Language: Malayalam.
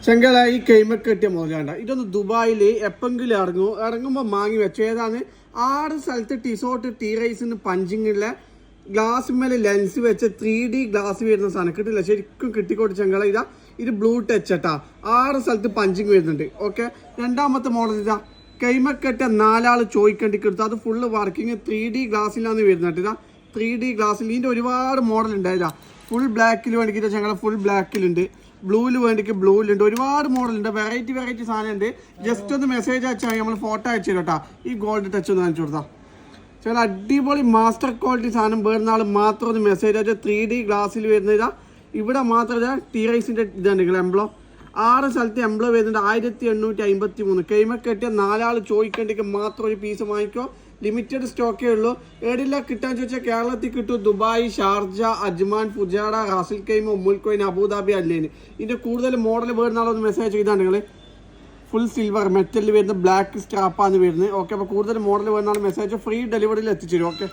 ചെങ്കല ഈ കൈമക്ക് കെട്ടിയ മുതലാണ്ട ഇതൊന്ന് ദുബായിൽ എപ്പെങ്കിലും ഇറങ്ങുമ്പോൾ വാങ്ങി വെച്ചു. ഏതാണ് 6 സ്ഥലത്ത് ടിസോട്ട് ടീ റൈസിന് പഞ്ചിങ്ങുള്ള ഗ്ലാസ് മേലെ ലെൻസ് വെച്ച് 3D ഗ്ലാസ് വരുന്ന സാധനം കിട്ടില്ല, ശരിക്കും കിട്ടിക്കോട്ട് ചെങ്കല. ഇത് ബ്ലൂ ടച്ച് കേട്ടാ. 6 സ്ഥലത്ത് പഞ്ചിങ് വരുന്നുണ്ട്. ഓക്കെ, രണ്ടാമത്തെ മോഡൽ ഇതാ കൈമക്കെട്ട 4 ആൾ ചോയ്ക്കണ്ടിക്ക് എടുത്തു. അത് ഫുള്ള് വർക്കിങ് 3D ഗ്ലാസ്സിലാണ് വരുന്നുണ്ട്. ഇതാ 3D ഗ്ലാസ്സിൽ ഇതിൻ്റെ ഒരുപാട് മോഡൽ ഉണ്ട്. ഇതാ ഫുൾ ബ്ലാക്കിൽ വേണ്ടിയിട്ട് ഞങ്ങൾ ഫുൾ ബ്ലാക്കിലുണ്ട്, ബ്ലൂവിൽ വേണ്ടിക്ക് ബ്ലൂവിലുണ്ട്, ഒരുപാട് മോഡലുണ്ട്, വെറൈറ്റി സാധനം ഉണ്ട്. ജസ്റ്റ് ഒന്ന് മെസ്സേജ് അയച്ചാൽ നമ്മൾ ഫോട്ടോ അയച്ചു തരും കേട്ടോ. ഈ ഗോൾഡ് ടച്ച് ഒന്ന് കാണിച്ചു കൊടുത്താൽ ചില അടിപൊളി മാസ്റ്റർ ക്വാളിറ്റി സാധനം വേറുന്ന ആൾ മാത്രം ഒന്ന് മെസ്സേജ് അയച്ചാൽ 3D ഗ്ലാസ്സിൽ വരുന്നതാ. ഇവിടെ മാത്രം ടീ റൈസിൻ്റെ ഇതുണ്ട് എംബ്ലോ. 6 സ്ഥലത്ത് എംബ്ലോ വരുന്നുണ്ട്. 1853 കൈമക്ക് കെട്ടിയ 4 ആൾ ചോദിക്കേണ്ടെങ്കിൽ മാത്രം ഒരു പീസ് വാങ്ങിക്കോ. ലിമിറ്റഡ് സ്റ്റോക്കേ ഉള്ളൂ. എവിടെയില്ല കിട്ടാൻ ചോദിച്ചാൽ കേരളത്തിൽ കിട്ടും. ദുബായ്, ഷാർജ, അജ്മാൻ, ഫുജാഡ, റാസിൽ കൈമ, ഉമ്മുൽ കോയിൻ, അബുദാബി, അല്ലേന്. ഇതിൻ്റെ കൂടുതൽ മോഡൽ വരുന്ന ആളൊന്ന് മെസ്സേജ് ചെയ്താണ് നിങ്ങൾ. ഫുൾ സിൽവർ മെറ്റലിൽ വരുന്ന ബ്ലാക്ക് സ്ട്രാപ്പാണ് വരുന്നത്. ഓക്കെ, അപ്പോൾ കൂടുതൽ മോഡൽ വരുന്ന ആൾ മെസ്സേജ് ഫ്രീ ഡെലിവറിയിൽ എത്തിച്ചു തരും. ഓക്കെ.